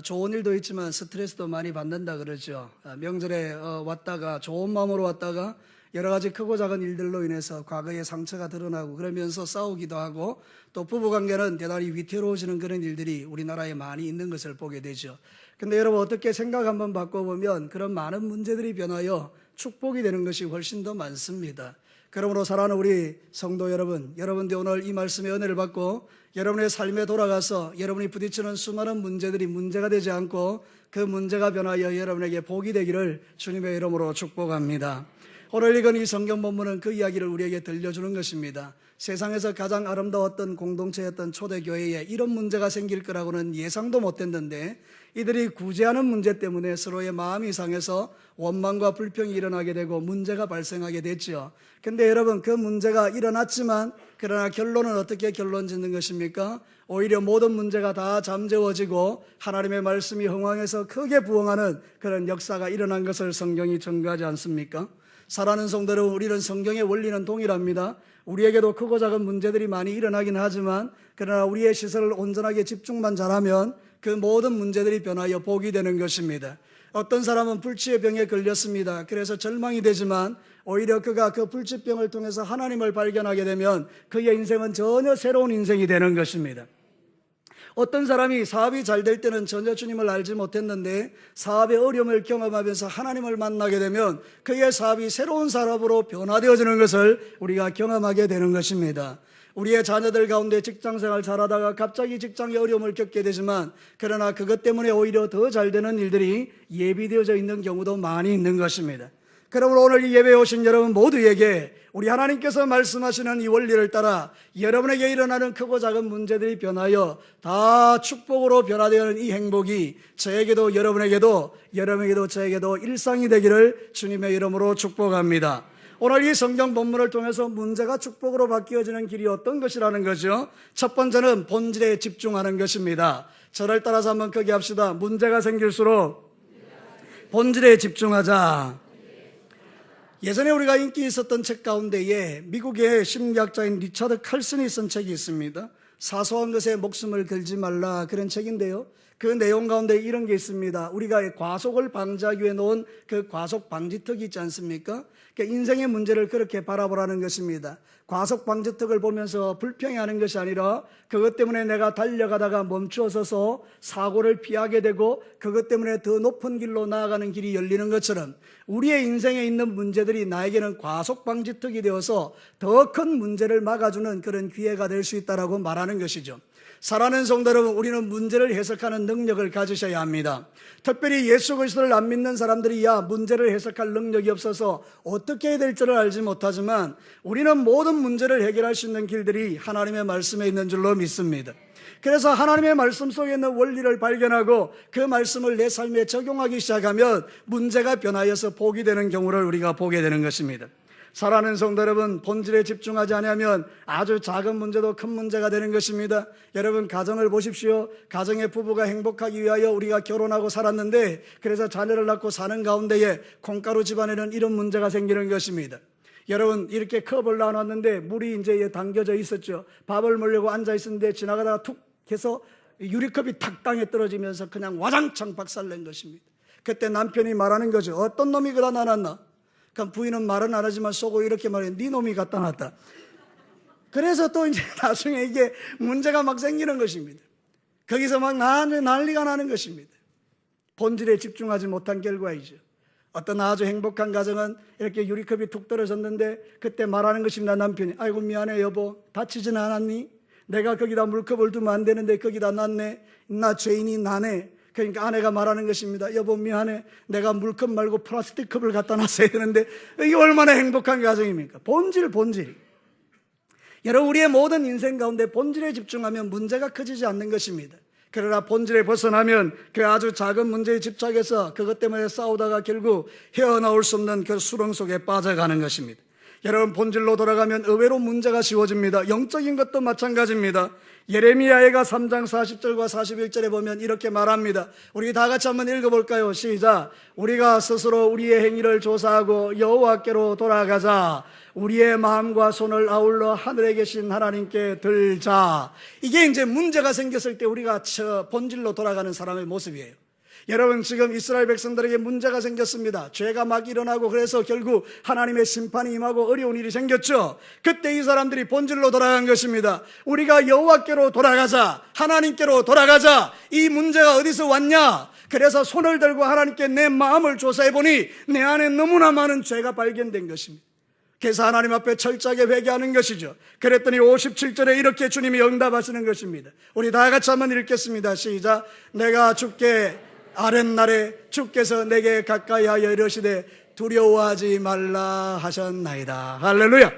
좋은 일도 있지만 스트레스도 많이 받는다 그러죠. 명절에 왔다가 좋은 마음으로 왔다가 여러 가지 크고 작은 일들로 인해서 과거의 상처가 드러나고 그러면서 싸우기도 하고 또 부부관계는 대단히 위태로워지는 그런 일들이 우리나라에 많이 있는 것을 보게 되죠. 근데 여러분 어떻게 생각 한번 바꿔보면 그런 많은 문제들이 변하여 축복이 되는 것이 훨씬 더 많습니다. 그러므로 사랑하는 우리 성도 여러분, 여러분들 오늘 이 말씀의 은혜를 받고 여러분의 삶에 돌아가서 여러분이 부딪히는 수많은 문제들이 문제가 되지 않고 그 문제가 변하여 여러분에게 복이 되기를 주님의 이름으로 축복합니다. 오늘 읽은 이 성경 본문은 그 이야기를 우리에게 들려주는 것입니다. 세상에서 가장 아름다웠던 공동체였던 초대교회에 이런 문제가 생길 거라고는 예상도 못했는데 이들이 구제하는 문제 때문에 서로의 마음이 상해서 원망과 불평이 일어나게 되고 문제가 발생하게 됐죠. 근데 여러분 그 문제가 일어났지만 그러나 결론은 어떻게 결론 짓는 것입니까? 오히려 모든 문제가 다 잠재워지고 하나님의 말씀이 흥황해서 크게 부흥하는 그런 역사가 일어난 것을 성경이 증거하지 않습니까? 사랑하는 성도 여러분, 우리는 성경의 원리는 동일합니다. 우리에게도 크고 작은 문제들이 많이 일어나긴 하지만 그러나 우리의 시선을 온전하게 집중만 잘하면 그 모든 문제들이 변하여 복이 되는 것입니다. 어떤 사람은 불치의 병에 걸렸습니다. 그래서 절망이 되지만 오히려 그가 그 불치병을 통해서 하나님을 발견하게 되면 그의 인생은 전혀 새로운 인생이 되는 것입니다. 어떤 사람이 사업이 잘 될 때는 전혀 주님을 알지 못했는데 사업의 어려움을 경험하면서 하나님을 만나게 되면 그의 사업이 새로운 사업으로 변화되어지는 것을 우리가 경험하게 되는 것입니다. 우리의 자녀들 가운데 직장생활 잘하다가 갑자기 직장의 어려움을 겪게 되지만 그러나 그것 때문에 오히려 더 잘 되는 일들이 예비되어져 있는 경우도 많이 있는 것입니다. 그러므로 오늘 이 예배에 오신 여러분 모두에게 우리 하나님께서 말씀하시는 이 원리를 따라 여러분에게 일어나는 크고 작은 문제들이 변하여 다 축복으로 변화되는 이 행복이 저에게도 여러분에게도 저에게도 일상이 되기를 주님의 이름으로 축복합니다. 오늘 이 성경 본문을 통해서 문제가 축복으로 바뀌어지는 길이 어떤 것이라는 거죠? 첫 번째는 본질에 집중하는 것입니다. 저를 따라서 한번 크게 합시다. 문제가 생길수록 본질에 집중하자. 예전에 우리가 인기 있었던 책 가운데에 미국의 심리학자인 리차드 칼슨이 쓴 책이 있습니다. 사소한 것에 목숨을 걸지 말라, 그런 책인데요. 그 내용 가운데 이런 게 있습니다. 우리가 과속을 방지하기 위해 놓은 그 과속 방지턱이 있지 않습니까? 그러니까 인생의 문제를 그렇게 바라보라는 것입니다. 과속 방지턱을 보면서 불평해하는 것이 아니라 그것 때문에 내가 달려가다가 멈추어서서 사고를 피하게 되고 그것 때문에 더 높은 길로 나아가는 길이 열리는 것처럼 우리의 인생에 있는 문제들이 나에게는 과속 방지턱이 되어서 더 큰 문제를 막아주는 그런 기회가 될 수 있다라고 말하는 것이죠. 사랑하는 성도 여러분, 우리는 문제를 해석하는 능력을 가지셔야 합니다. 특별히 예수 그리스도를 안 믿는 사람들이 문제를 해석할 능력이 없어서 어떻게 해야 될지를 알지 못하지만 우리는 모든 문제를 해결할 수 있는 길들이 하나님의 말씀에 있는 줄로 믿습니다. 그래서 하나님의 말씀 속에 있는 원리를 발견하고 그 말씀을 내 삶에 적용하기 시작하면 문제가 변하여서 복이 되는 경우를 우리가 보게 되는 것입니다. 사랑하는 성도 여러분, 본질에 집중하지 않으면 아주 작은 문제도 큰 문제가 되는 것입니다. 여러분 가정을 보십시오. 가정의 부부가 행복하기 위하여 우리가 결혼하고 살았는데 그래서 자녀를 낳고 사는 가운데에 콩가루 집안에는 이런 문제가 생기는 것입니다. 여러분 이렇게 컵을 놔놨는데 물이 이제 담겨져 있었죠. 밥을 먹으려고 앉아 있었는데 지나가다가 툭 해서 유리컵이 탁 땅에 떨어지면서 그냥 와장창 박살낸 것입니다. 그때 남편이 말하는 거죠. 어떤 놈이 그다 놔놨나? 그럼 부인은 말은 안 하지만 속으로 이렇게 말해. 네 놈이 갖다 놨다. 그래서 또 이제 나중에 이게 문제가 막 생기는 것입니다. 거기서 막 난리가 나는 것입니다. 본질에 집중하지 못한 결과이죠. 어떤 아주 행복한 가정은 이렇게 유리컵이 툭 떨어졌는데 그때 말하는 것입니다. 남편이 아이고 미안해 여보, 다치진 않았니? 내가 거기다 물컵을 두면 안 되는데 거기다 놨네. 나 죄인이 나네. 그러니까 아내가 말하는 것입니다. 여보 미안해, 내가 물컵 말고 플라스틱 컵을 갖다 놨어야 되는데. 이게 얼마나 행복한 가정입니까? 본질. 여러분 우리의 모든 인생 가운데 본질에 집중하면 문제가 커지지 않는 것입니다. 그러나 본질에 벗어나면 그 아주 작은 문제에 집착해서 그것 때문에 싸우다가 결국 헤어나올 수 없는 그 수렁 속에 빠져가는 것입니다. 여러분 본질로 돌아가면 의외로 문제가 쉬워집니다. 영적인 것도 마찬가지입니다. 예레미야가 3장 40절과 41절에 보면 이렇게 말합니다. 우리 다 같이 한번 읽어볼까요? 시작. 우리가 스스로 우리의 행위를 조사하고 여호와께로 돌아가자. 우리의 마음과 손을 아울러 하늘에 계신 하나님께 들자. 이게 이제 문제가 생겼을 때 우리가 본질로 돌아가는 사람의 모습이에요. 여러분, 지금 이스라엘 백성들에게 문제가 생겼습니다. 죄가 막 일어나고 그래서 결국 하나님의 심판이 임하고 어려운 일이 생겼죠. 그때 이 사람들이 본질로 돌아간 것입니다. 우리가 여호와께로 돌아가자, 하나님께로 돌아가자. 이 문제가 어디서 왔냐? 그래서 손을 들고 하나님께 내 마음을 조사해보니 내 안에 너무나 많은 죄가 발견된 것입니다. 그래서 하나님 앞에 철저하게 회개하는 것이죠. 그랬더니 57절에 이렇게 주님이 응답하시는 것입니다. 우리 다 같이 한번 읽겠습니다. 시작. 내가 주께 아랫날에 주께서 내게 가까이 하여 이르시되 두려워하지 말라 하셨나이다. 할렐루야.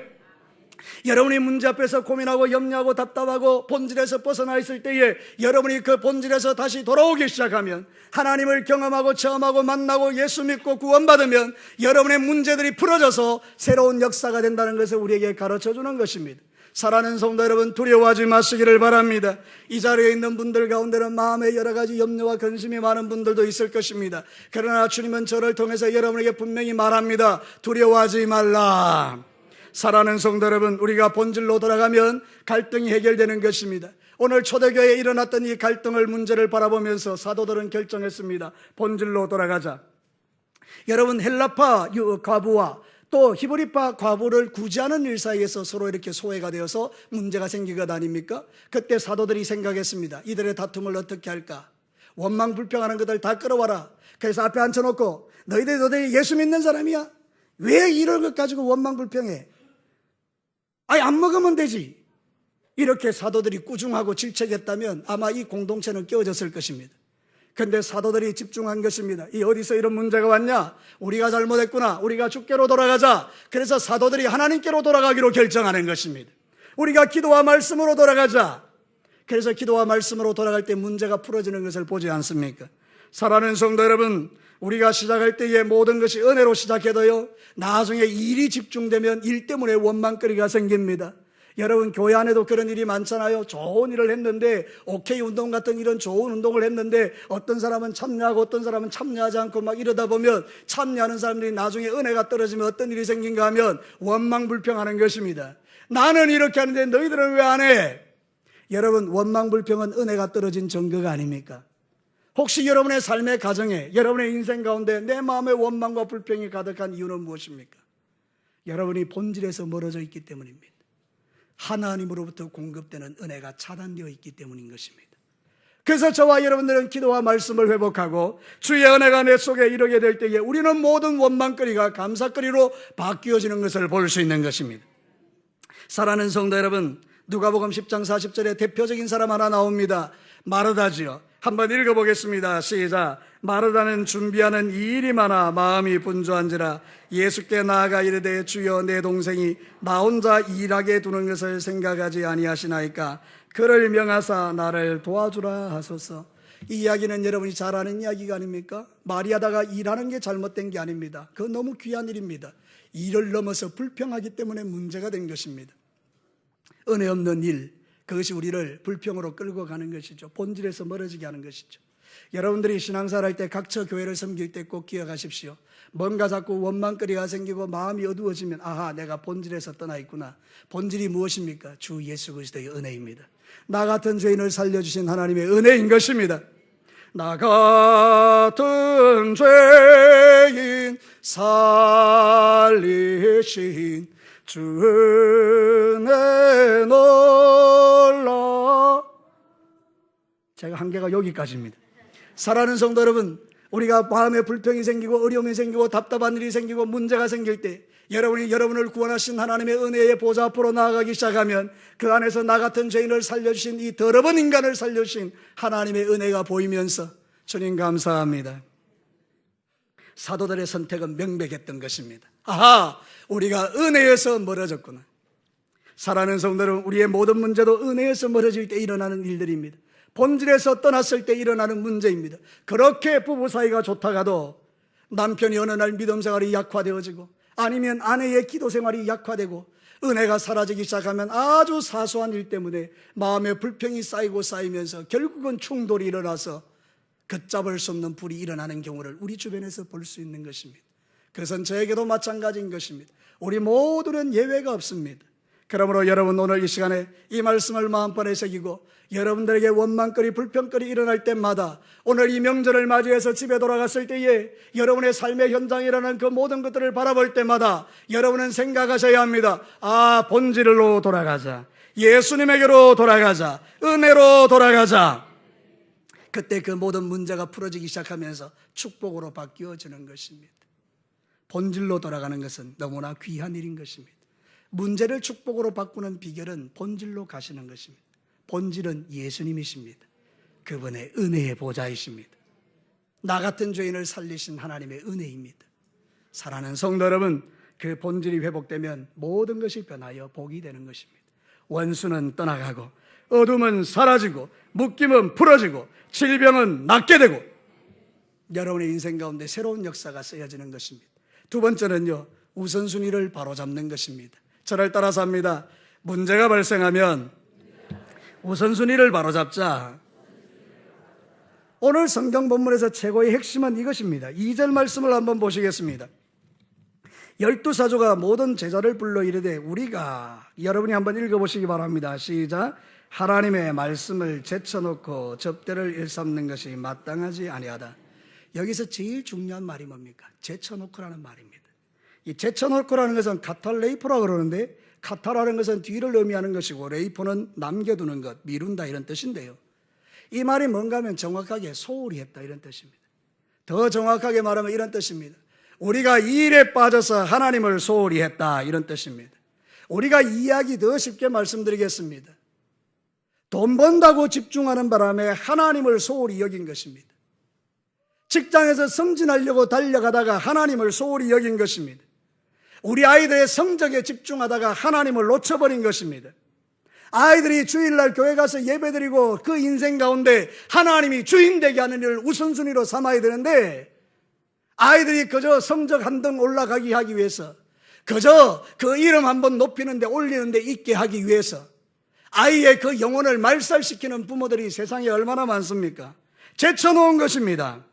여러분이 문제 앞에서 고민하고 염려하고 답답하고 본질에서 벗어나 있을 때에 여러분이 그 본질에서 다시 돌아오기 시작하면, 하나님을 경험하고 체험하고 만나고 예수 믿고 구원받으면 여러분의 문제들이 풀어져서 새로운 역사가 된다는 것을 우리에게 가르쳐주는 것입니다. 사랑하는 성도 여러분, 두려워하지 마시기를 바랍니다. 이 자리에 있는 분들 가운데는 마음에 여러 가지 염려와 근심이 많은 분들도 있을 것입니다. 그러나 주님은 저를 통해서 여러분에게 분명히 말합니다. 두려워하지 말라. 사랑하는 성도 여러분, 우리가 본질로 돌아가면 갈등이 해결되는 것입니다. 오늘 초대교회에 일어났던 이 갈등을, 문제를 바라보면서 사도들은 결정했습니다. 본질로 돌아가자. 여러분, 헬라파 과부와 또 히브리파 과부를 구제하는 일 사이에서 서로 이렇게 소외가 되어서 문제가 생긴 것 아닙니까? 그때 사도들이 생각했습니다. 이들의 다툼을 어떻게 할까? 원망 불평하는 것들 다 끌어와라. 그래서 앞에 앉혀놓고 너희들 예수 믿는 사람이야? 왜 이런 것 가지고 원망 불평해? 아니, 안 먹으면 되지. 이렇게 사도들이 꾸중하고 질책했다면 아마 이 공동체는 깨어졌을 것입니다. 그런데 사도들이 집중한 것입니다. 이 어디서 이런 문제가 왔냐? 우리가 잘못했구나. 우리가 주께로 돌아가자. 그래서 사도들이 하나님께로 돌아가기로 결정하는 것입니다. 우리가 기도와 말씀으로 돌아가자. 그래서 기도와 말씀으로 돌아갈 때 문제가 풀어지는 것을 보지 않습니까? 사랑하는 성도 여러분, 우리가 시작할 때에 모든 것이 은혜로 시작해도요, 나중에 일이 집중되면 일 때문에 원망거리가 생깁니다. 여러분, 교회 안에도 그런 일이 많잖아요. 좋은 일을 했는데, 오케이 운동 같은 이런 좋은 운동을 했는데 어떤 사람은 참여하고 어떤 사람은 참여하지 않고 막 이러다 보면 참여하는 사람들이 나중에 은혜가 떨어지면 어떤 일이 생긴가 하면 원망불평하는 것입니다. 나는 이렇게 하는데 너희들은 왜 안 해? 여러분, 원망불평은 은혜가 떨어진 증거가 아닙니까? 혹시 여러분의 삶의 가정에, 여러분의 인생 가운데 내 마음에 원망과 불평이 가득한 이유는 무엇입니까? 여러분이 본질에서 멀어져 있기 때문입니다. 하나님으로부터 공급되는 은혜가 차단되어 있기 때문인 것입니다. 그래서 저와 여러분들은 기도와 말씀을 회복하고 주의 은혜가 내 속에 이르게 될 때에 우리는 모든 원망거리가 감사거리로 바뀌어지는 것을 볼 수 있는 것입니다. 사랑하는 성도 여러분, 누가복음 10장 40절에 대표적인 사람 하나 나옵니다. 마르다지요. 한번 읽어보겠습니다. 시작. 마르다는 준비하는 이 일이 많아 마음이 분주한지라 예수께 나아가 이르되 주여, 내 동생이 나 혼자 일하게 두는 것을 생각하지 아니하시나이까 그를 명하사 나를 도와주라 하소서. 이 이야기는 여러분이 잘 아는 이야기가 아닙니까? 마리아다가 일하는 게 잘못된 게 아닙니다. 그건 너무 귀한 일입니다. 일을 넘어서 불평하기 때문에 문제가 된 것입니다. 은혜 없는 일, 그것이 우리를 불평으로 끌고 가는 것이죠. 본질에서 멀어지게 하는 것이죠. 여러분들이 신앙생활 할 때 각처 교회를 섬길 때 꼭 기억하십시오. 뭔가 자꾸 원망거리가 생기고 마음이 어두워지면 아하, 내가 본질에서 떠나 있구나. 본질이 무엇입니까? 주 예수 그리스도의 은혜입니다. 나 같은 죄인을 살려주신 하나님의 은혜인 것입니다. 나 같은 죄인 살리신 주 은혜 놀라. 제가 한계가 여기까지입니다. 사랑하는 성도 여러분, 우리가 마음에 불평이 생기고 어려움이 생기고 답답한 일이 생기고 문제가 생길 때 여러분이 여러분을 구원하신 하나님의 은혜의 보좌 앞으로 나아가기 시작하면 그 안에서 나 같은 죄인을 살려주신, 이 더러운 인간을 살려주신 하나님의 은혜가 보이면서 주님 감사합니다. 사도들의 선택은 명백했던 것입니다. 아하, 우리가 은혜에서 멀어졌구나. 사랑하는 성도 여러분, 우리의 모든 문제도 은혜에서 멀어질 때 일어나는 일들입니다. 본질에서 떠났을 때 일어나는 문제입니다. 그렇게 부부 사이가 좋다가도 남편이 어느 날 믿음 생활이 약화되어지고 아니면 아내의 기도 생활이 약화되고 은혜가 사라지기 시작하면 아주 사소한 일 때문에 마음에 불평이 쌓이고 쌓이면서 결국은 충돌이 일어나서 걷잡을 수 없는 불이 일어나는 경우를 우리 주변에서 볼 수 있는 것입니다. 그것은 저에게도 마찬가지인 것입니다. 우리 모두는 예외가 없습니다. 그러므로 여러분 오늘 이 시간에 이 말씀을 마음판에 새기고 여러분들에게 원망거리 불평거리 일어날 때마다 오늘 이 명절을 맞이해서 집에 돌아갔을 때에 여러분의 삶의 현장에 일어나는 그 모든 것들을 바라볼 때마다 여러분은 생각하셔야 합니다. 본질로 돌아가자. 예수님에게로 돌아가자. 은혜로 돌아가자. 그때 그 모든 문제가 풀어지기 시작하면서 축복으로 바뀌어지는 것입니다. 본질로 돌아가는 것은 너무나 귀한 일인 것입니다. 문제를 축복으로 바꾸는 비결은 본질로 가시는 것입니다. 본질은 예수님이십니다. 그분의 은혜의 보좌이십니다. 나 같은 죄인을 살리신 하나님의 은혜입니다. 사랑하는 성도 여러분, 그 본질이 회복되면 모든 것이 변하여 복이 되는 것입니다. 원수는 떠나가고 어둠은 사라지고 묶임은 풀어지고 질병은 낫게 되고 여러분의 인생 가운데 새로운 역사가 쓰여지는 것입니다. 두 번째는요, 우선순위를 바로잡는 것입니다. 저를 따라서 합니다. 문제가 발생하면 우선순위를 바로잡자. 오늘 성경 본문에서 최고의 핵심은 이것입니다. 2절 말씀을 한번 보시겠습니다. 12사조가 모든 제자를 불러 이르되 우리가, 여러분이 한번 읽어보시기 바랍니다. 시작. 하나님의 말씀을 제쳐놓고 접대를 일삼는 것이 마땅하지 아니하다. 여기서 제일 중요한 말이 뭡니까? 제쳐놓고라는 말입니다. 이 제쳐놓고라는 것은 카탈레이포라고 그러는데, 카타라는 것은 뒤를 의미하는 것이고 레이포는 남겨두는 것, 미룬다 이런 뜻인데요. 이 말이 뭔가 하면 정확하게 소홀히 했다 이런 뜻입니다. 더 정확하게 말하면 이런 뜻입니다. 우리가 이 일에 빠져서 하나님을 소홀히 했다 이런 뜻입니다. 우리가 이야기 더 쉽게 말씀드리겠습니다. 돈 번다고 집중하는 바람에 하나님을 소홀히 여긴 것입니다. 직장에서 승진하려고 달려가다가 하나님을 소홀히 여긴 것입니다. 우리 아이들의 성적에 집중하다가 하나님을 놓쳐버린 것입니다. 아이들이 주일날 교회 가서 예배드리고 그 인생 가운데 하나님이 주인 되게 하는 일을 우선순위로 삼아야 되는데, 아이들이 그저 성적 한 등 올라가기 하기 위해서, 그저 그 이름 한번 높이는데 올리는데 있게 하기 위해서 아이의 그 영혼을 말살시키는 부모들이 세상에 얼마나 많습니까? 제쳐놓은 것입니다.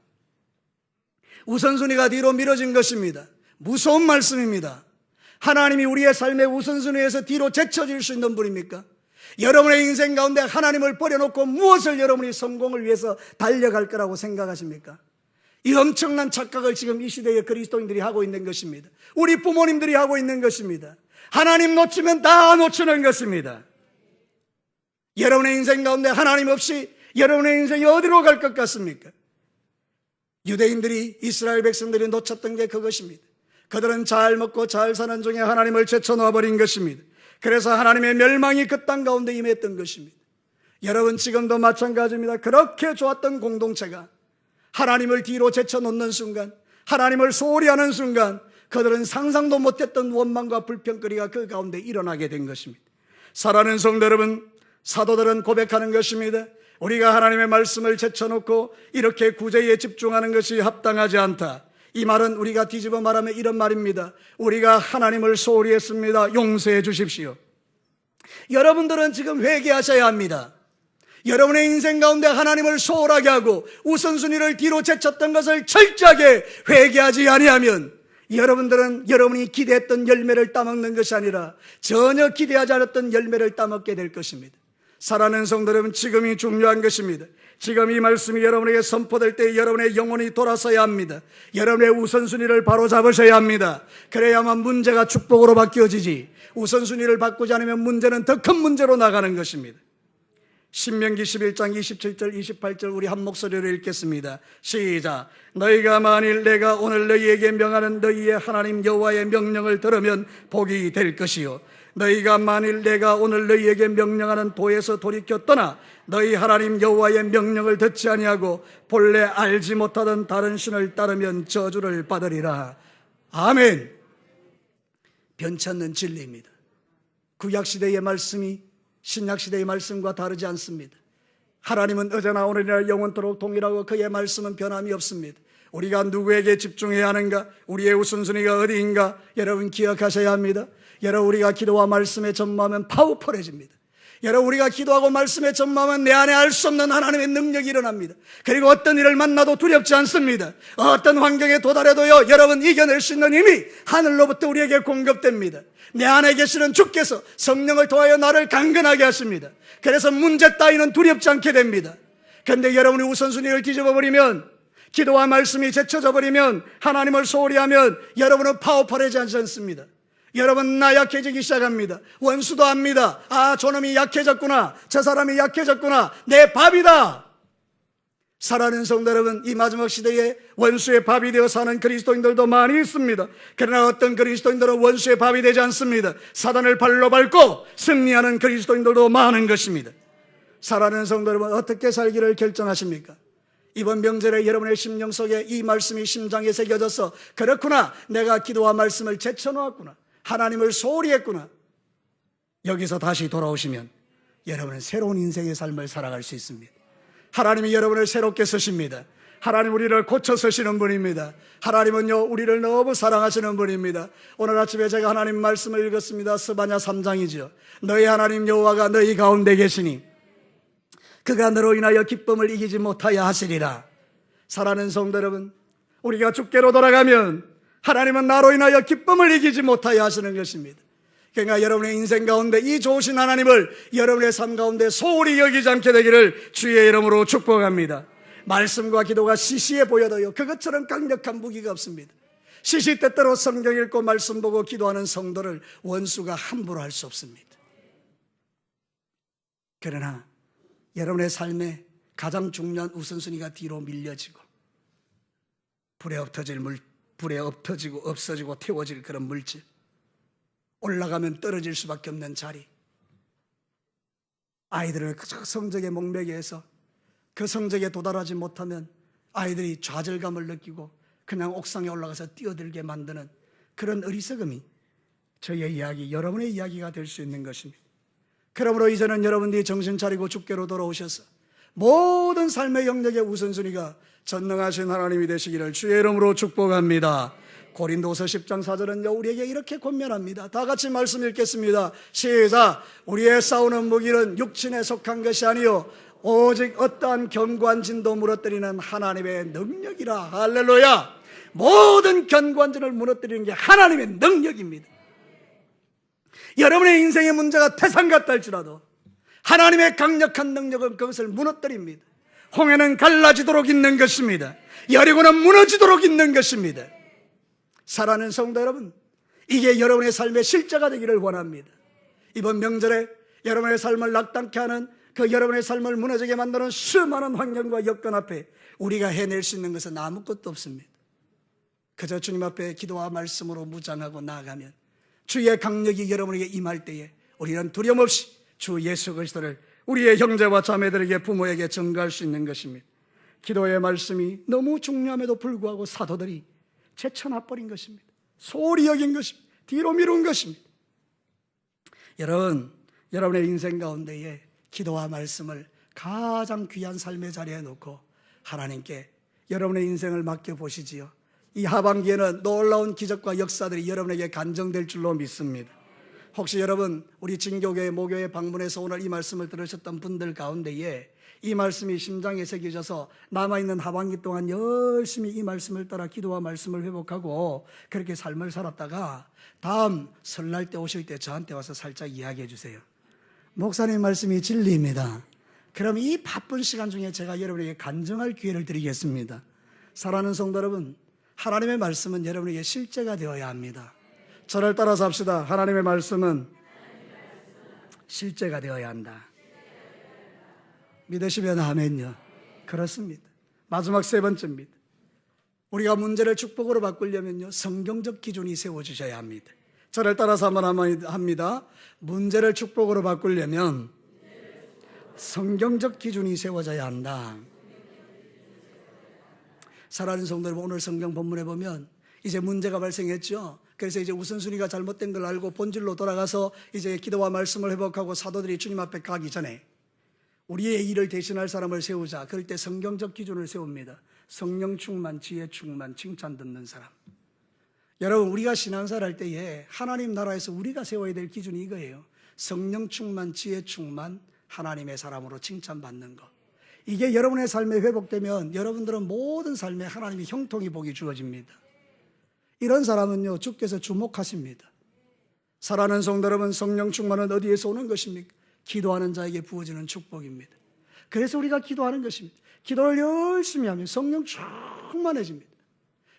우선순위가 뒤로 미뤄진 것입니다. 무서운 말씀입니다. 하나님이 우리의 삶의 우선순위에서 뒤로 제쳐질 수 있는 분입니까? 여러분의 인생 가운데 하나님을 버려놓고 무엇을 여러분이 성공을 위해서 달려갈 거라고 생각하십니까? 이 엄청난 착각을 지금 이 시대의 그리스도인들이 하고 있는 것입니다. 우리 부모님들이 하고 있는 것입니다. 하나님 놓치면 다 놓치는 것입니다. 여러분의 인생 가운데 하나님 없이 여러분의 인생이 어디로 갈 것 같습니까? 유대인들이, 이스라엘 백성들이 놓쳤던 게 그것입니다. 그들은 잘 먹고 잘 사는 중에 하나님을 제쳐놓아버린 것입니다. 그래서 하나님의 멸망이 그 땅 가운데 임했던 것입니다. 여러분 지금도 마찬가지입니다. 그렇게 좋았던 공동체가 하나님을 뒤로 제쳐놓는 순간, 하나님을 소홀히 하는 순간 그들은 상상도 못했던 원망과 불평거리가 그 가운데 일어나게 된 것입니다. 사랑하는 성도 여러분, 사도들은 고백하는 것입니다. 우리가 하나님의 말씀을 제쳐놓고 이렇게 구제에 집중하는 것이 합당하지 않다. 이 말은 우리가 뒤집어 말하면 이런 말입니다. 우리가 하나님을 소홀히 했습니다. 용서해 주십시오. 여러분들은 지금 회개하셔야 합니다. 여러분의 인생 가운데 하나님을 소홀하게 하고 우선순위를 뒤로 제쳤던 것을 철저하게 회개하지 아니하면 여러분들은 여러분이 기대했던 열매를 따먹는 것이 아니라 전혀 기대하지 않았던 열매를 따먹게 될 것입니다. 사랑하는 성도 여러분, 지금이 중요한 것입니다. 지금 이 말씀이 여러분에게 선포될 때 여러분의 영혼이 돌아서야 합니다. 여러분의 우선순위를 바로 잡으셔야 합니다. 그래야만 문제가 축복으로 바뀌어지지, 우선순위를 바꾸지 않으면 문제는 더 큰 문제로 나가는 것입니다. 신명기 11장 27절 28절 우리 한 목소리로 읽겠습니다. 시작. 너희가 만일 내가 오늘 너희에게 명하는 너희의 하나님 여호와의 명령을 들으면 복이 될 것이요, 너희가 만일 내가 오늘 너희에게 명령하는 도에서 돌이켜 떠나 너희 하나님 여호와의 명령을 듣지 아니하고 본래 알지 못하던 다른 신을 따르면 저주를 받으리라. 아멘. 변치 않는 진리입니다. 구약시대의 말씀이 신약시대의 말씀과 다르지 않습니다. 하나님은 어제나 오늘이나 영원토록 동일하고 그의 말씀은 변함이 없습니다. 우리가 누구에게 집중해야 하는가, 우리의 우선순위가 어디인가 여러분 기억하셔야 합니다. 여러분, 우리가 기도와 말씀에 전무하면 파워풀해집니다. 여러분, 우리가 기도하고 말씀에 전망하면 내 안에 알 수 없는 하나님의 능력이 일어납니다. 그리고 어떤 일을 만나도 두렵지 않습니다. 어떤 환경에 도달해도요, 여러분, 이겨낼 수 있는 힘이 하늘로부터 우리에게 공급됩니다. 내 안에 계시는 주께서 성령을 통하여 나를 강건하게 하십니다. 그래서 문제 따위는 두렵지 않게 됩니다. 그런데 여러분이 우선순위를 뒤집어버리면, 기도와 말씀이 제쳐져 버리면, 하나님을 소홀히 하면 여러분은 파워풀하지 않습니다. 여러분, 나 약해지기 시작합니다. 원수도 압니다. 아, 저놈이 약해졌구나, 저 사람이 약해졌구나, 내 밥이다. 사랑하는 성도 여러분, 이 마지막 시대에 원수의 밥이 되어 사는 그리스도인들도 많이 있습니다. 그러나 어떤 그리스도인들은 원수의 밥이 되지 않습니다. 사단을 발로 밟고 승리하는 그리스도인들도 많은 것입니다. 사랑하는 성도 여러분, 어떻게 살기를 결정하십니까? 이번 명절에 여러분의 심령 속에 이 말씀이 심장에 새겨져서, 그렇구나, 내가 기도와 말씀을 제쳐놓았구나, 하나님을 소홀히 했구나, 여기서 다시 돌아오시면 여러분은 새로운 인생의 삶을 살아갈 수 있습니다. 하나님이 여러분을 새롭게 쓰십니다. 하나님 우리를 고쳐 쓰시는 분입니다. 하나님은요, 우리를 너무 사랑하시는 분입니다. 오늘 아침에 제가 하나님 말씀을 읽었습니다. 스바냐 3장이죠. 너희 하나님 여호와가 너희 가운데 계시니 그가 너로 인하여 기쁨을 이기지 못하여 하시리라. 사랑하는 성도 여러분, 우리가 주께로 돌아가면 하나님은 나로 인하여 기쁨을 이기지 못하여 하시는 것입니다. 그러니까 여러분의 인생 가운데 이 좋으신 하나님을 여러분의 삶 가운데 소홀히 여기지 않게 되기를 주의 이름으로 축복합니다. 말씀과 기도가 시시해 보여도요, 그것처럼 강력한 무기가 없습니다. 시시때때로 성경 읽고 말씀 보고 기도하는 성도를 원수가 함부로 할 수 없습니다. 그러나 여러분의 삶에 가장 중요한 우선순위가 뒤로 밀려지고, 불에 엎어지고 없어지고 태워질 그런 물질, 올라가면 떨어질 수밖에 없는 자리, 아이들을 그 성적에 목매게해서 그 성적에 도달하지 못하면 아이들이 좌절감을 느끼고 그냥 옥상에 올라가서 뛰어들게 만드는 그런 어리석음이 저의 이야기, 여러분의 이야기가 될 수 있는 것입니다. 그러므로 이제는 여러분들이 정신 차리고 주께로 돌아오셔서 모든 삶의 영역의 우선순위가 전능하신 하나님이 되시기를 주의 이름으로 축복합니다. 고린도서 10장 4절은요, 우리에게 이렇게 권면합니다. 다 같이 말씀 읽겠습니다. 시작. 우리의 싸우는 무기는 육신에 속한 것이 아니요 오직 어떠한 견고한 진도 무너뜨리는 하나님의 능력이라. 할렐루야. 모든 견고한 진을 무너뜨리는 게 하나님의 능력입니다. 여러분의 인생의 문제가 태산 같다 할지라도 하나님의 강력한 능력은 그것을 무너뜨립니다. 홍해는 갈라지도록 있는 것입니다. 여리고는 무너지도록 있는 것입니다. 사랑하는 성도 여러분, 이게 여러분의 삶의 실제가 되기를 원합니다. 이번 명절에 여러분의 삶을 낙담케 하는, 그 여러분의 삶을 무너지게 만드는 수많은 환경과 여건 앞에 우리가 해낼 수 있는 것은 아무것도 없습니다. 그저 주님 앞에 기도와 말씀으로 무장하고 나아가면 주의 강력이 여러분에게 임할 때에 우리는 두려움 없이 주 예수 그리스도를 우리의 형제와 자매들에게, 부모에게 전가할 수 있는 것입니다. 기도의 말씀이 너무 중요함에도 불구하고 사도들이 제쳐놔버린 것입니다. 소홀히 여긴 것입니다. 뒤로 미룬 것입니다. 여러분의 인생 가운데에 기도와 말씀을 가장 귀한 삶의 자리에 놓고 하나님께 여러분의 인생을 맡겨보시지요. 이 하반기에는 놀라운 기적과 역사들이 여러분에게 간정될 줄로 믿습니다. 혹시 여러분, 우리 진교교회 모교회 방문해서 오늘 이 말씀을 들으셨던 분들 가운데에 이 말씀이 심장에 새겨져서 남아있는 하반기 동안 열심히 이 말씀을 따라 기도와 말씀을 회복하고 그렇게 삶을 살았다가 다음 설날 때 오실 때 저한테 와서 살짝 이야기해 주세요. 목사님 말씀이 진리입니다. 그럼 이 바쁜 시간 중에 제가 여러분에게 간증할 기회를 드리겠습니다. 사랑하는 성도 여러분, 하나님의 말씀은 여러분에게 실제가 되어야 합니다. 저를 따라서 합시다. 하나님의 말씀은 실제가 되어야 한다. 믿으시면 아멘요. 그렇습니다. 마지막 세 번째입니다. 우리가 문제를 축복으로 바꾸려면요, 성경적 기준이 세워주셔야 합니다. 저를 따라서 한번 합니다. 문제를 축복으로 바꾸려면 성경적 기준이 세워져야 한다. 사랑하는 성도 여러분, 오늘 성경 본문에 보면 이제 문제가 발생했죠. 그래서 이제 우선순위가 잘못된 걸 알고 본질로 돌아가서 이제 기도와 말씀을 회복하고 사도들이 주님 앞에 가기 전에 우리의 일을 대신할 사람을 세우자. 그럴 때 성경적 기준을 세웁니다. 성령 충만, 지혜 충만, 칭찬 듣는 사람. 여러분, 우리가 신앙생활 할 때에 하나님 나라에서 우리가 세워야 될 기준이 이거예요. 성령 충만, 지혜 충만, 하나님의 사람으로 칭찬받는 것. 이게 여러분의 삶에 회복되면 여러분들은 모든 삶에 하나님의 형통이 복이 주어집니다. 이런 사람은요, 주께서 주목하십니다. 사랑하는 성도 여러분, 성령 충만은 어디에서 오는 것입니까? 기도하는 자에게 부어지는 축복입니다. 그래서 우리가 기도하는 것입니다. 기도를 열심히 하면 성령 충만해집니다.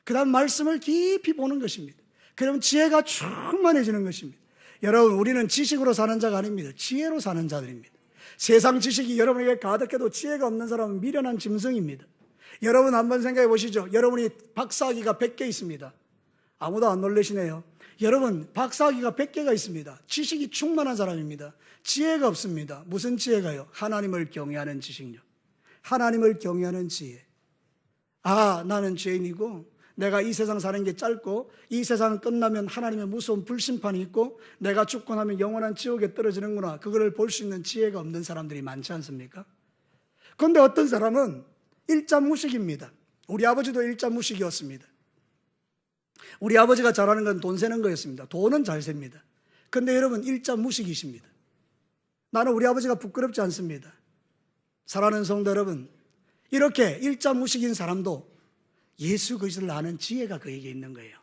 그 다음 말씀을 깊이 보는 것입니다. 그러면 지혜가 충만해지는 것입니다. 여러분, 우리는 지식으로 사는 자가 아닙니다. 지혜로 사는 자들입니다. 세상 지식이 여러분에게 가득해도 지혜가 없는 사람은 미련한 짐승입니다. 여러분 한번 생각해 보시죠. 여러분이 박사학위가 100개 있습니다. 아무도 안 놀라시네요. 여러분, 박사학위가 100개가 있습니다. 지식이 충만한 사람입니다. 지혜가 없습니다. 무슨 지혜가요? 하나님을 경외하는 지식요. 하나님을 경외하는 지혜. 아, 나는 죄인이고 내가 이 세상 사는 게 짧고 이 세상 끝나면 하나님의 무서운 불심판이 있고 내가 죽고 나면 영원한 지옥에 떨어지는구나. 그거를 볼 수 있는 지혜가 없는 사람들이 많지 않습니까? 그런데 어떤 사람은 일자무식입니다. 우리 아버지도 일자무식이었습니다. 우리 아버지가 잘하는 건 돈 세는 거였습니다. 돈은 잘 셉니다. 그런데 여러분, 일자무식이십니다. 나는 우리 아버지가 부끄럽지 않습니다. 사랑하는 성도 여러분, 이렇게 일자무식인 사람도 예수 그리스도를 아는 지혜가 그에게 있는 거예요.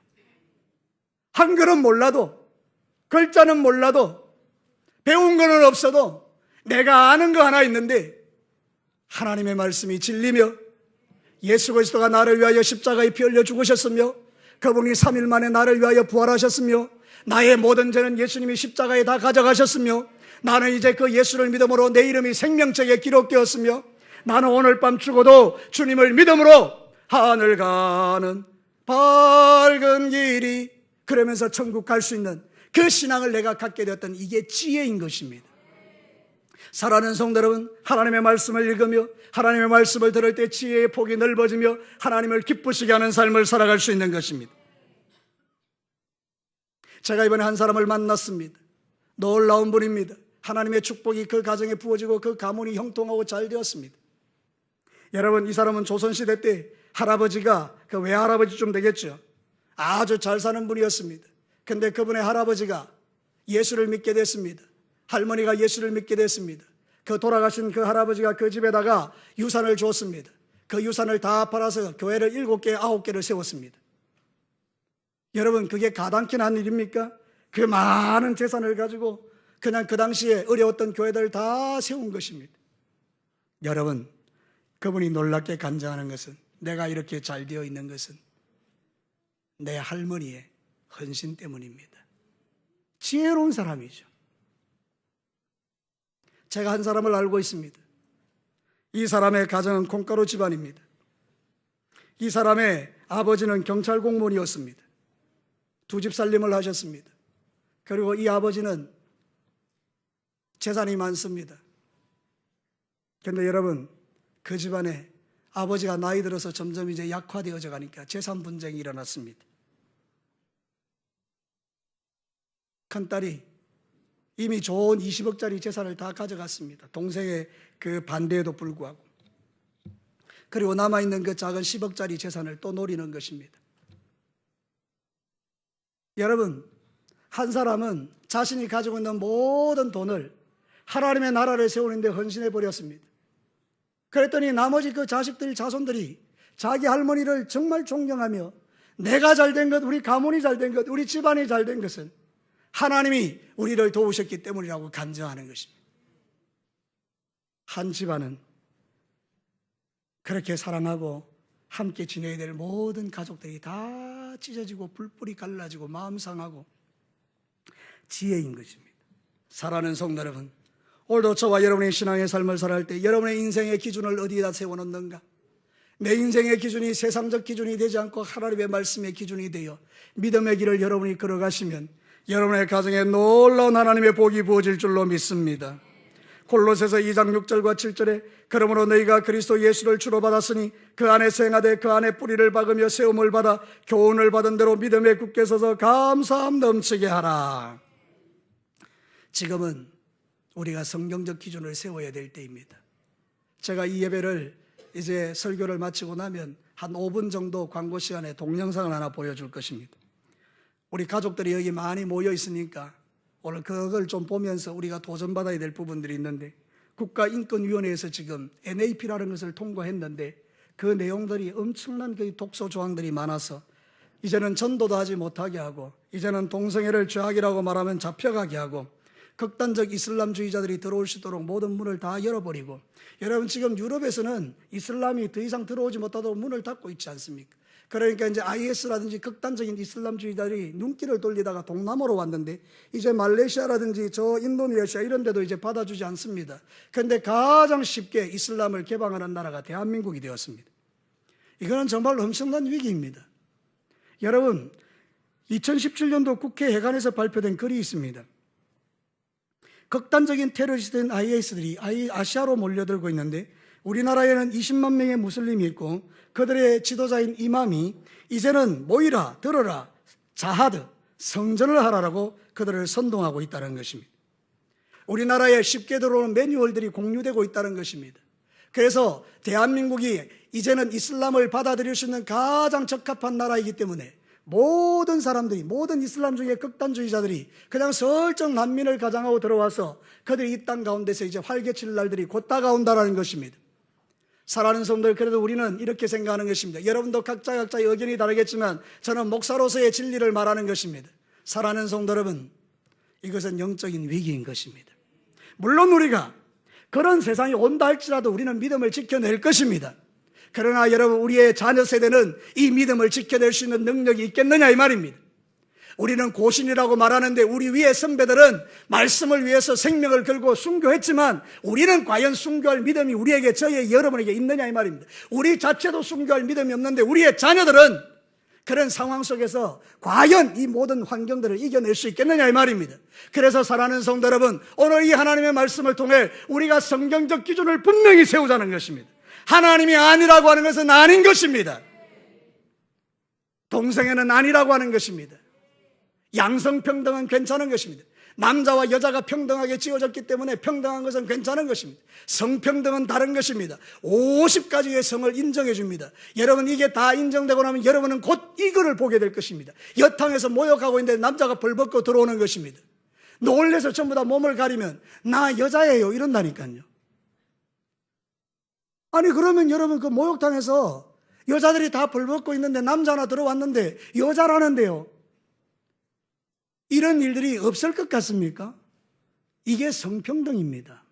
한글은 몰라도, 글자는 몰라도, 배운 거는 없어도 내가 아는 거 하나 있는데 하나님의 말씀이 진리며 예수 그리스도가 나를 위하여 십자가에 피 흘려 죽으셨으며 그분이 3일 만에 나를 위하여 부활하셨으며 나의 모든 죄는 예수님이 십자가에 다 가져가셨으며 나는 이제 그 예수를 믿음으로 내 이름이 생명책에 기록되었으며 나는 오늘 밤 죽어도 주님을 믿음으로 하늘 가는 밝은 길이, 그러면서 천국 갈 수 있는 그 신앙을 내가 갖게 되었던, 이게 지혜인 것입니다. 사랑하는 성도 여러분, 하나님의 말씀을 읽으며 하나님의 말씀을 들을 때 지혜의 폭이 넓어지며 하나님을 기쁘시게 하는 삶을 살아갈 수 있는 것입니다. 제가 이번에 한 사람을 만났습니다. 놀라운 분입니다. 하나님의 축복이 그 가정에 부어지고 그 가문이 형통하고 잘 되었습니다. 여러분, 이 사람은 조선시대 때 할아버지가, 그 외할아버지쯤 되겠죠, 아주 잘 사는 분이었습니다. 근데 그분의 할아버지가 예수를 믿게 됐습니다. 할머니가 예수를 믿게 됐습니다. 그 돌아가신 그 할아버지가 그 집에다가 유산을 줬습니다. 그 유산을 다 팔아서 교회를 7개, 9개를 세웠습니다. 여러분, 그게 가당키 난 일입니까? 그 많은 재산을 가지고 그냥 그 당시에 어려웠던 교회들을 다 세운 것입니다. 여러분, 그분이 놀랍게 간증하는 것은, 내가 이렇게 잘 되어 있는 것은 내 할머니의 헌신 때문입니다. 지혜로운 사람이죠. 제가 한 사람을 알고 있습니다. 이 사람의 가정은 콩가루 집안입니다. 이 사람의 아버지는 경찰 공무원이었습니다. 2집 살림을 하셨습니다. 그리고 이 아버지는 재산이 많습니다. 그런데 여러분, 그 집안에 아버지가 나이 들어서 점점 이제 약화되어져 가니까 재산 분쟁이 일어났습니다. 큰딸이 이미 좋은 20억짜리 재산을 다 가져갔습니다. 동생의 그 반대에도 불구하고. 그리고 남아있는 그 작은 10억짜리 재산을 또 노리는 것입니다. 여러분, 한 사람은 자신이 가지고 있는 모든 돈을 하나님의 나라를 세우는 데 헌신해 버렸습니다. 그랬더니 나머지 그 자식들, 자손들이 자기 할머니를 정말 존경하며 내가 잘된 것, 우리 가문이 잘된 것, 우리 집안이 잘된 것은 하나님이 우리를 도우셨기 때문이라고 간증하는 것입니다. 한 집안은 그렇게 사랑하고 함께 지내야 될 모든 가족들이 다 찢어지고 불뿔이 갈라지고 마음 상하고 지혜인 것입니다. 사랑하는 성도 여러분, 오늘도 저와 여러분의 신앙의 삶을 살아갈 때 여러분의 인생의 기준을 어디에다 세워놓는가? 내 인생의 기준이 세상적 기준이 되지 않고 하나님의 말씀의 기준이 되어 믿음의 길을 여러분이 걸어가시면 여러분의 가정에 놀라운 하나님의 복이 부어질 줄로 믿습니다. 골로새서 2장 6절과 7절에 그러므로 너희가 그리스도 예수를 주로 받았으니 그 안에서 행하되 그 안에 뿌리를 박으며 세움을 받아 교훈을 받은 대로 믿음에 굳게 서서 감사함 넘치게 하라. 지금은 우리가 성경적 기준을 세워야 될 때입니다. 제가 이 예배를 이제 설교를 마치고 나면 한 5분 정도 광고 시간에 동영상을 하나 보여줄 것입니다. 우리 가족들이 여기 많이 모여 있으니까 오늘 그걸 좀 보면서 우리가 도전받아야 될 부분들이 있는데, 국가인권위원회에서 지금 NAP라는 것을 통과했는데 그 내용들이 엄청난 그 독소 조항들이 많아서 이제는 전도도 하지 못하게 하고, 이제는 동성애를 죄악이라고 말하면 잡혀가게 하고, 극단적 이슬람주의자들이 들어올 수 있도록 모든 문을 다 열어버리고, 여러분 지금 유럽에서는 이슬람이 더 이상 들어오지 못하도록 문을 닫고 있지 않습니까? 그러니까 이제 IS라든지 극단적인 이슬람주의자들이 눈길을 돌리다가 동남아로 왔는데, 이제 말레이시아라든지 저 인도네시아 이런 데도 이제 받아주지 않습니다. 그런데 가장 쉽게 이슬람을 개방하는 나라가 대한민국이 되었습니다. 이거는 정말 엄청난 위기입니다. 여러분, 2017년도 국회 해관에서 발표된 글이 있습니다. 극단적인 테러리스트인 IS들이 아시아로 몰려들고 있는데, 우리나라에는 20만 명의 무슬림이 있고 그들의 지도자인 이맘이 이제는 모이라, 들어라, 자하드, 성전을 하라라고 그들을 선동하고 있다는 것입니다. 우리나라에 쉽게 들어오는 매뉴얼들이 공유되고 있다는 것입니다. 그래서 대한민국이 이제는 이슬람을 받아들일 수 있는 가장 적합한 나라이기 때문에 모든 사람들이, 모든 이슬람 중에 극단주의자들이 그냥 설정 난민을 가장하고 들어와서 그들이 이 땅 가운데서 이제 활개칠 날들이 곧 다가온다는 것입니다. 사랑하는 성도들, 그래도 우리는 이렇게 생각하는 것입니다. 여러분도 각자의 의견이 다르겠지만 저는 목사로서의 진리를 말하는 것입니다. 사랑하는 성도 여러분, 이것은 영적인 위기인 것입니다. 물론 우리가 그런 세상이 온다 할지라도 우리는 믿음을 지켜낼 것입니다. 그러나 여러분, 우리의 자녀 세대는 이 믿음을 지켜낼 수 있는 능력이 있겠느냐 이 말입니다. 우리는 고신이라고 말하는데 우리 위의 선배들은 말씀을 위해서 생명을 걸고 순교했지만 우리는 과연 순교할 믿음이 우리에게, 저희 여러분에게 있느냐 이 말입니다. 우리 자체도 순교할 믿음이 없는데 우리의 자녀들은 그런 상황 속에서 과연 이 모든 환경들을 이겨낼 수 있겠느냐 이 말입니다. 그래서 사랑하는 성도 여러분, 오늘 이 하나님의 말씀을 통해 우리가 성경적 기준을 분명히 세우자는 것입니다. 하나님이 아니라고 하는 것은 아닌 것입니다. 동성애는 아니라고 하는 것입니다. 양성평등은 괜찮은 것입니다. 남자와 여자가 평등하게 지어졌기 때문에 평등한 것은 괜찮은 것입니다. 성평등은 다른 것입니다. 50가지의 성을 인정해 줍니다. 여러분, 이게 다 인정되고 나면 여러분은 곧 이거를 보게 될 것입니다. 여탕에서 모욕하고 있는데 남자가 벌벗고 들어오는 것입니다. 놀래서 전부 다 몸을 가리면 나 여자예요 이런다니까요. 아니, 그러면 여러분, 그 모욕탕에서 여자들이 다 벌벗고 있는데 남자 하나 들어왔는데 여자라는데요, 이런 일들이 없을 것 같습니까? 이게 성평등입니다.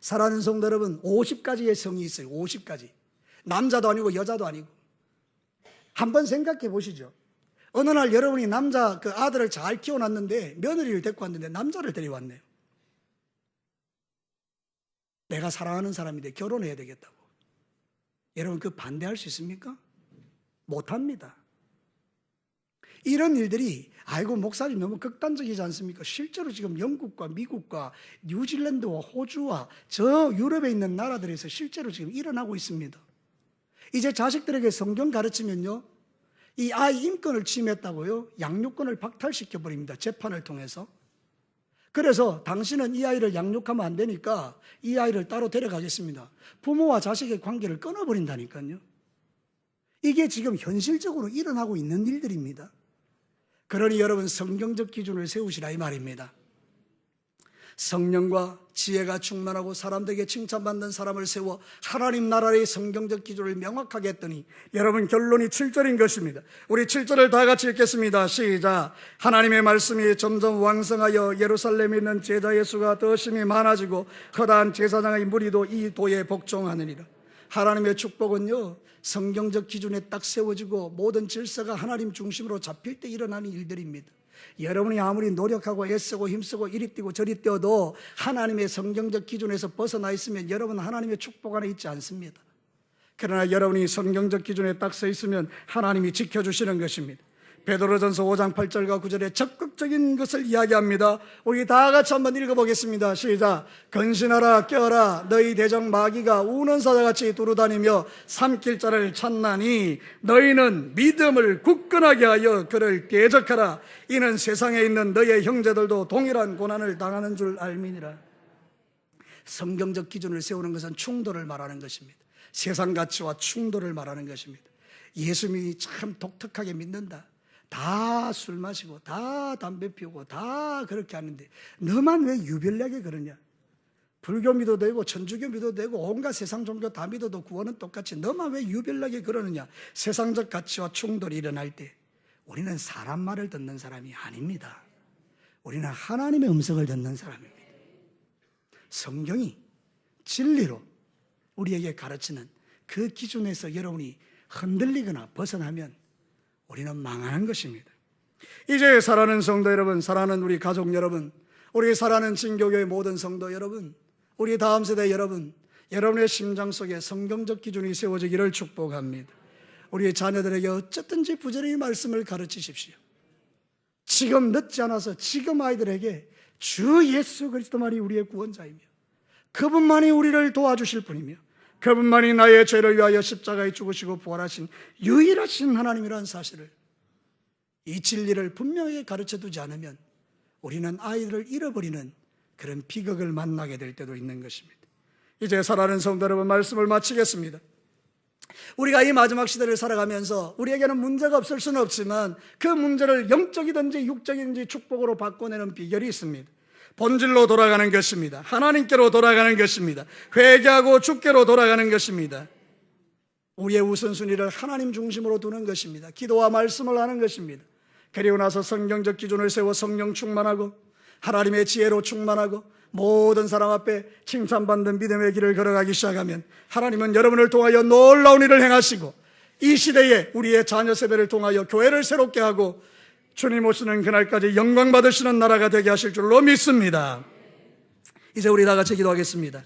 사랑하는 성도 여러분, 50가지의 성이 있어요. 50가지. 남자도 아니고 여자도 아니고. 한번 생각해 보시죠. 어느 날 여러분이 남자 그 아들을 잘 키워놨는데 며느리를 데리고 왔는데 남자를 데려왔네요. 내가 사랑하는 사람인데 결혼해야 되겠다고. 여러분, 그 반대할 수 있습니까? 못합니다. 이런 일들이, 아이고 목사님 너무 극단적이지 않습니까? 실제로 지금 영국과 미국과 뉴질랜드와 호주와 저 유럽에 있는 나라들에서 실제로 지금 일어나고 있습니다. 이제 자식들에게 성경 가르치면요, 이 아이 인권을 침해했다고요, 양육권을 박탈시켜 버립니다. 재판을 통해서. 그래서 당신은 이 아이를 양육하면 안 되니까 이 아이를 따로 데려가겠습니다. 부모와 자식의 관계를 끊어버린다니까요. 이게 지금 현실적으로 일어나고 있는 일들입니다. 그러니 여러분, 성경적 기준을 세우시라 이 말입니다. 성령과 지혜가 충만하고 사람들에게 칭찬받는 사람을 세워 하나님 나라의 성경적 기준을 명확하게 했더니 여러분, 결론이 7절인 것입니다. 우리 7절을 다 같이 읽겠습니다. 시작. 하나님의 말씀이 점점 왕성하여 예루살렘에 있는 제자의 수가 더 심히 많아지고 허다한 제사장의 무리도 이 도에 복종하느니라. 하나님의 축복은요, 성경적 기준에 딱 세워지고 모든 질서가 하나님 중심으로 잡힐 때 일어나는 일들입니다. 여러분이 아무리 노력하고 애쓰고 힘쓰고 이리 뛰고 저리 뛰어도 하나님의 성경적 기준에서 벗어나 있으면 여러분 하나님의 축복 안에 있지 않습니다. 그러나 여러분이 성경적 기준에 딱 서 있으면 하나님이 지켜주시는 것입니다. 베드로전서 5장 8절과 9절에 적극적인 것을 이야기합니다. 우리 다 같이 한번 읽어보겠습니다. 시작. 근신하라 깨어라 너희 대적 마귀가 우는 사자같이 두루다니며 삼킬 자를 찾나니 너희는 믿음을 굳건하게 하여 그를 대적하라. 이는 세상에 있는 너희 형제들도 동일한 고난을 당하는 줄 알미니라. 성경적 기준을 세우는 것은 충돌을 말하는 것입니다. 세상 가치와 충돌을 말하는 것입니다. 예수님이 참 독특하게 믿는다. 다 술 마시고 다 담배 피우고 다 그렇게 하는데 너만 왜 유별나게 그러냐? 불교 믿어도 되고 천주교 믿어도 되고 온갖 세상 종교 다 믿어도 구원은 똑같이 너만 왜 유별나게 그러느냐? 세상적 가치와 충돌이 일어날 때 우리는 사람 말을 듣는 사람이 아닙니다. 우리는 하나님의 음성을 듣는 사람입니다. 성경이 진리로 우리에게 가르치는 그 기준에서 여러분이 흔들리거나 벗어나면 우리는 망하는 것입니다. 이제 사랑하는 성도 여러분, 사랑하는 우리 가족 여러분, 우리 사랑하는 진교교의 모든 성도 여러분, 우리 다음 세대 여러분, 여러분의 심장 속에 성경적 기준이 세워지기를 축복합니다. 우리 자녀들에게 어쨌든지 부지런히 말씀을 가르치십시오. 지금 늦지 않아서 지금 아이들에게 주 예수 그리스도만이 우리의 구원자이며 그분만이 우리를 도와주실 분이며 그분만이 나의 죄를 위하여 십자가에 죽으시고 부활하신 유일하신 하나님이라는 사실을, 이 진리를 분명하게 가르쳐두지 않으면 우리는 아이들을 잃어버리는 그런 비극을 만나게 될 때도 있는 것입니다. 이제 사랑하는 성도 여러분, 말씀을 마치겠습니다. 우리가 이 마지막 시대를 살아가면서 우리에게는 문제가 없을 수는 없지만 그 문제를 영적이든지 육적이든지 축복으로 바꿔내는 비결이 있습니다. 본질로 돌아가는 것입니다. 하나님께로 돌아가는 것입니다. 회개하고 주께로 돌아가는 것입니다. 우리의 우선순위를 하나님 중심으로 두는 것입니다. 기도와 말씀을 하는 것입니다. 그리고 나서 성경적 기준을 세워 성령 충만하고 하나님의 지혜로 충만하고 모든 사람 앞에 칭찬받는 믿음의 길을 걸어가기 시작하면 하나님은 여러분을 통하여 놀라운 일을 행하시고 이 시대에 우리의 자녀 세대를 통하여 교회를 새롭게 하고 주님 오시는 그날까지 영광 받으시는 나라가 되게 하실 줄로 믿습니다. 이제 우리 다 같이 기도하겠습니다.